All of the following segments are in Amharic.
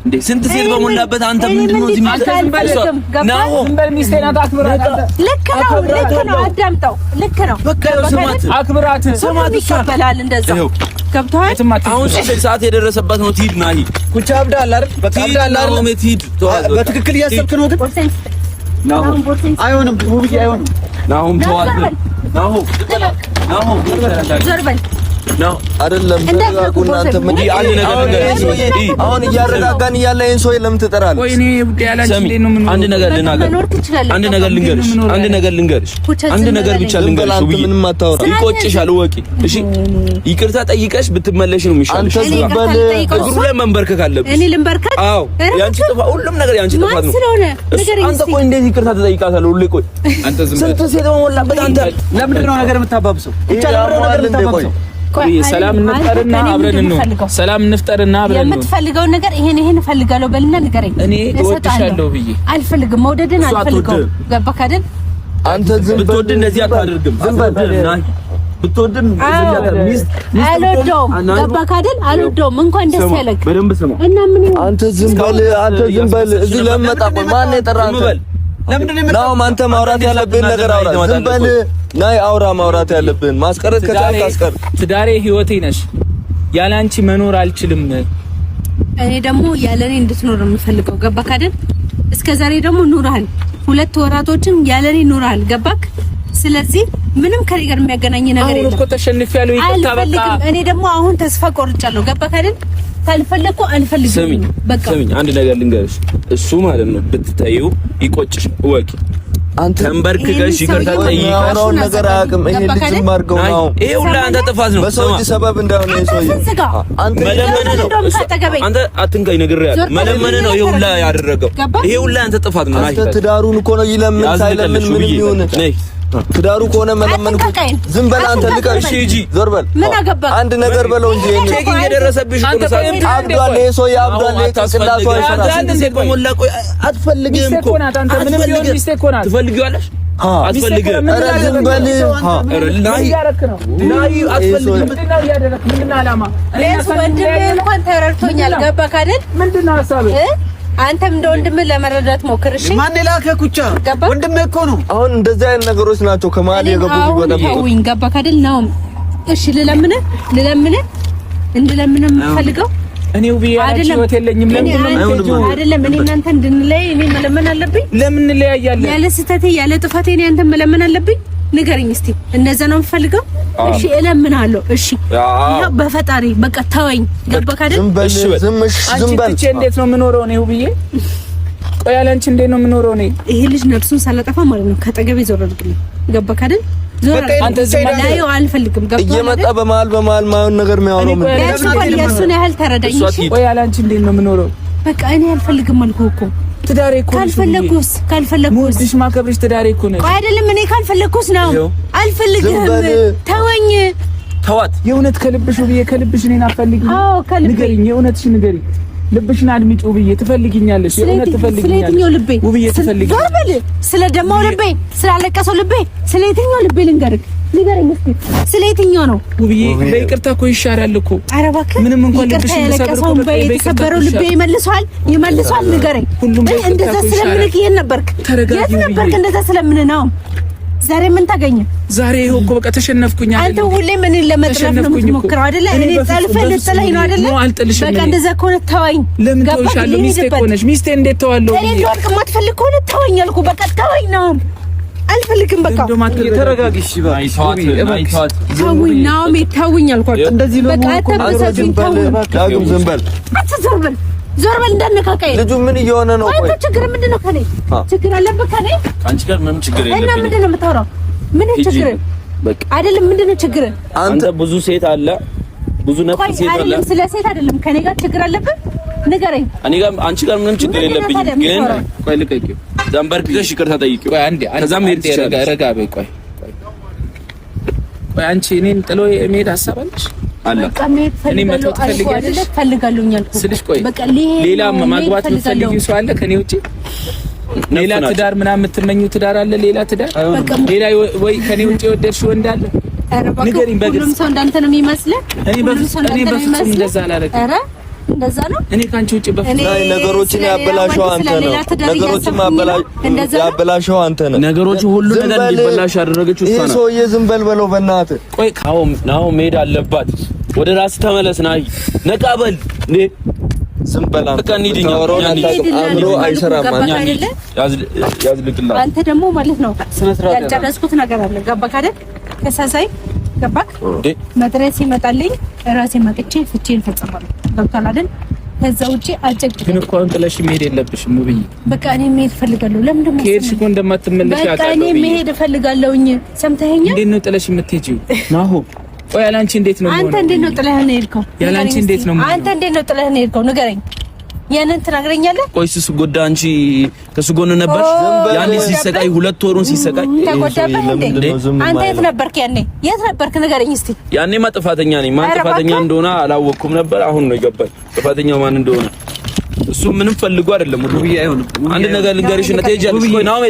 እንዴ ስንት ሴት በሞላበት አንተ ምንድነው እዚህ ማለት ነው? ዝምበል ሚስቴን አክብራት። ልክ ነው አዳምጠው። ልክ ነው በቃ ስማት አክብራት። ስማት ይቀበላል እንደዛ ገብቶሃል? አሁን ሰዓት የደረሰባት ነው። ትሂድ ናሂ ኩቻ አብዳል አይደል? በቃ አብዳል አይደል? ትሂድ በትክክል እያሰብክ ነው ግን አይሆንም። ውብዬ አይሆንም። ናሁም ተዋት። ናሁ ዘርበል ነው አይደለም። ተረጋጉና አንተ ምን ያለ ነገር አሁን እያረጋጋን እያለ ይሄን ሰው ለምን ትጠራለህ? ወይኔ ውድ ያላችሁ እንዴት ነው? አንድ ነገር ልናገር፣ አንድ ነገር ልንገርሽ፣ አንድ ነገር ብቻ ልንገርሽ። ምንም አታወራ። ይቆጭሻል፣ ወቂ። እሺ ይቅርታ ጠይቀሽ ብትመለሽ ነው የሚሻለው። አንተ ዝም በል። እግሩ ላይ መንበርከክ አለብሽ። እኔ ልንበርከክ? አዎ ያንቺ ጥፋት፣ ሁሉም ነገር ያንቺ ጥፋት ነው። አንተ ቆይ እንዴት ይቅርታ ትጠይቃታለህ? ሁሌ ቆይ አንተ ዝም በል። ስንት ሴት በሞላበት አንተ ለምንድን ነው ነገር የምታባብሰው? ሰላም እንፍጠርና አብረን ነው። ሰላም እንፍጠርና አብረን ነው። የምትፈልገው ነገር ይሄን እፈልጋለሁ በልና ንገረኝ። እኔ እወድሻለሁ ብዬ አልፈልግም። መውደድን አልፈልገው። ገባህ አይደል? አንተ ዝም ብትወድ እንደዚህ አታደርግም። ዝም በል ብትወድም አልወደውም። ገባህ አይደል? አልወደውም። እንኳን ደስ ያለህ በደንብ ስማ። እና ምን አንተ ዝም በል እዚህ ለመጣ ቆይ ማን የጠራህ? ነው አንተ ማውራት ያለብን ነገር አውራ። ዝም በል ናይ አውራ። ማውራት ያለብን ማስቀረት ከቻልክ አስቀር። ትዳሬ ህይወቴ ነሽ። ያላንቺ መኖር አልችልም። እኔ ደግሞ ያለኔ እንድትኖር የምፈልገው ገባክ አይደል? እስከዛሬ ደግሞ ኑርሃል። 2 ወራቶችን ያለኔ ኑርሃል። ገባክ? ስለዚህ ምንም ከኔ ጋር የሚያገናኝ ነገር የለም። አሁን እኮ ተሸንፌያለሁ። ይቅርታ በቃ። እኔ ደግሞ አሁን ተስፋ ቆርጫለሁ። ገባክ አይደል? ካልፈለኩ አልፈልግም። በቃ ስሚኝ፣ አንድ ነገር ልንገርሽ። እሱ ማለት ነው ብትታዪው ይቆጭሽ ወቂ። አንተ ተንበርክከሽ ይቅርታ ጠይቀሽ ነገር አያውቅም። ይሄ ልጅ ማርገው ነው። ይሄ ሁላ አንተ ጥፋት ነው። በሰው ሰበብ እንዳሆነ ይሶይ አንተ መለመነ ነው። አንተ አትንካኝ ነግሬሃለሁ። መለመነ ነው ይሄ ሁላ ያደረገው። ይሄ ሁላ አንተ ጥፋት ነው። አንተ ትዳሩን እኮ ነው ይለምን ሳይለምን ምንም ይሁን ትዳሩ ከሆነ መለመን እኮ ዝም በል አንተ ልቀሽ ሂጂ ዞር በል። አንድ ነገር በለው እንጂ እኔ ቼክ እየደረሰብሽ ነው። አብዷል ይሄ ሰው ያብዷል። ተስላቷ አንተ ሴት በሞላ ቆይ አትፈልግም እኮ አንተ ምንም ቢሆን ሚስቴክ ሆናል። ትፈልጊዋለሽ? አትፈልግም። ኧረ ዝም በል። ናይ አትፈልግም። ምንድነው ያደረክ? ምንድነው አላማ? እኔስ ወንድሜ እንኳን ተረድቶኛል። ገባክ አይደል? ምንድነው ሐሳብህ? አንተም እንደ ወንድምህ ለመረዳት ሞክር። እሺ ማን ላከ ኩቻ? ወንድምህ እኮ ነው። አሁን እንደዚህ አይነት ነገሮች ናቸው ከመሀል የገቡት። ወደም ገባክ አይደል? ነው እሺ ልለምንህ እንድለምንህ የምፈልገው እኔው ቢያንቺ ህይወት የለኝም። አይደለም እኔ እናንተ እንድንለይ እኔ መለመን አለብኝ? ለምን እንለያያለን? ያለ ስህተቴ ያለ ጥፋቴ እኔ አንተ መለመን አለብኝ? ንገረኝ እስቲ። እንደዛ ነው የምፈልገው? እሺ እለምንሃለሁ። እሺ ያው በፈጣሪ በቃ ተወኝ። ገባክ አይደል? ዝም በል። እንዴት ነው የምኖረው ነው ብዬ ቆይ ያላንቺ እንዴት ነው የምኖረው ነው? ይሄ ልጅ ነፍሱን ሳላጠፋ ማለት ነው ከጠገቤ ዞር አድርግልኝ። ገባክ አይደል? ዞር አንተ ላይ አልፈልግም። ገባክ? እየመጣ በመሀል ማየውን ነገር የሚያወራው ምን ነው? የእሱን ያህል ተረዳኝ። እሺ ቆይ ያላንቺ እንዴት ነው የምኖረው? በቃ እኔ አልፈልግም አልኩህ እኮ። ትዳሬ እኮ ካልፈለኩስ ሙድሽ ማከብርሽ ትዳሬ እኮ ነው። አይደለም እኔ ካልፈለኩስ ነው። አልፈልግም። ተወኝ። ተዋት። የእውነት ከልብሽ ብዬ ከልብሽ እኔን አትፈልጊኝ? አዎ ከልብሽ ንገሪኝ። የእውነትሽ ንገሪኝ። ልብሽን አድምጪ ውብዬ። ትፈልጊኛለሽ? የእውነት ትፈልጊኛለሽ? ስለየትኛው ልቤ ውብዬ ትፈልጊኛለሽ? ዞር በል። ስለ ደማው ልቤ፣ ስላለቀሰው ልቤ፣ ስለየትኛው ልቤ ልንገርህ? ንገረኝ እስኪ ስለየትኛው ነው? ውብዬ በይቅርታ እኮ ይሻላል እኮ። ኧረ እባክህ ምንም እንኳን ልብሽ ያለቀሰው የተሰበረው ልቤ ይመልሰዋል። ንገረኝ። እንደዛ ስለምንክ የት ነበርክ? እንደዛ ስለምን ነው? ዛሬ ምን ታገኘ? ዛሬ ይኸው እኮ በቃ ተሸነፍኩኝ አይደል? አንተ ሁሌ ምን ለመጥራት ነው የምትሞክረው አይደል? እኔ ልጥለኝ ነው አይደል? በቃ እንደዛ ከሆነ ተወኝ። ለምን ተውሻለሁ? ሚስቴ ሆነሽ ሚስቴ እንዴት ተዋለሁ? እኔ ልወድቅ የማትፈልግ ከሆነ ተወኝ አልኩህ። በቃ ተወኝ ነው። አልፈልግም። በቃ ተረጋግሽ። ተውኝ ነው ተውኝ አልኳቸው። እንደዚህ ነው። በቃ አትበሳጭኝ። ዳግም ዝም በል። ዞር በል እንዳነካካኝ። ልጁ ምን እየሆነ ነው? አንተ ችግር ምንድነው? ከኔ ችግር አለበት? ከኔ አንቺ ጋር ምንም ችግር የለብኝም። እና ምንድነው የምታወራው? ምን ችግር በቃ አይደለም። ምንድነው ችግር? አንተ ብዙ ሴት አለ፣ ብዙ ነፍስ ሴት አለ። አይደለም ስለ ሴት አይደለም። ከኔ ጋር ችግር አለበት? ንገረኝ። እኔ ጋር አንቺ ጋር ምንም ችግር የለብኝም። ግን ቆይ ልቀቂው። ዘንበርክከሽ ይቅርታ ጠይቂው። ቆይ አንዴ ከዛም ረጋ በይ። ቆይ አንቺ እኔን ጥሎ የመሄድ ሀሳብ አለሽ? እኔ መተው ትፈልጊያለሽ? ፈልጋለሁኛል ስልሽ ቆይ ሌላ ማግባት የምትፈልጊው ሰው አለ ከኔ ውጪ? ሌላ ትዳር ምናምን የምትመኚው ትዳር አለ? ሌላ ትዳር ሌላ ወይ ከኔ ውጪ የወደድሽው ወንድ አለ? ንገሪኝ በግልጽ። ሁሉም ሰው እንዳንተ ነው የሚመስልህ? እኔ በፍጹም እንደዛ አላደርግም። ኧረ እንደዛ ነው። እኔ ካንቺ ውጪ በፍጹም ነገሮችን ያበላሸው አንተ ነው። ነገሮችን ያበላሸው አንተ ነው። ነገሮቹ ሁሉ ነገር እንዲበላሽ ያደረገችው እሷ ናት። ይሄ ሰውዬ ዝም በል በለው በእናትህ። ቆይ ናው መሄድ አለባት። ወደ ራስ ተመለስ። ናይ ነቃ በል እንዴ ዝም በል አንተ። አምሮ አይሰራም ማለት ያዝልቅላ። አንተ ደግሞ ማለት ነው ያልጨረስኩት ነገር አለ። ገባክ አይደል? ከሳሳይ ገባክ እንዴ? መድረስ ይመጣልኝ ራሴ መጥቼ ፍቼን ፈጽማለሁ። ገብቶሃል አይደል? ከዛ ውጪ አልጨቅጭም። ግን እኮ አንተ ለሽ መሄድ የለብሽም ሙብዬ። በቃ እኔ መሄድ እፈልጋለሁ። ለምን ደሞ ከሄድሽ እኮ እንደማትመለሽ ያውቃለሁ። በቃ እኔ መሄድ እፈልጋለሁኝ። ሰምተኸኛል? እንዴት ነው ጥለሽ የምትሄጂው? ናሁ ቆይ ያላንቺ እንዴት ነው? አንተ እንዴት ነው ጥለህ ነው የሄድከው? ያላንቺ እንዴት ነው? አንተ እንዴት ነው ጥለህ ነው የሄድከው? ንገረኝ። ያንን ትነግረኛለህ? ቆይ እሱ ጎዳ አንቺ ከሱ ጎን ነበርሽ? ያኔ ሲሰቃይ 2 ወሩን ሲሰቃይ ተጎዳብህ እንዴ? አንተ የት ነበርክ ያኔ? የት ነበርክ? ንገረኝ እስቲ። ያኔማ ጥፋተኛ ነኝ። ማን ጥፋተኛ እንደሆነ አላወቅኩም ነበር። አሁን ነው የገባኝ ጥፋተኛው ማን እንደሆነ። እሱ ምንም ፈልጎ አይደለም። ሙብዬ አይሆንም። አንድ ነገር ልንገርሽ እና ትሄጃለሽ። ቆይ ናው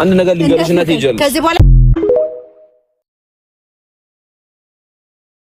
አንድ ነገር ልንገርሽ እና ትሄጃለሽ። ከዚህ በኋላ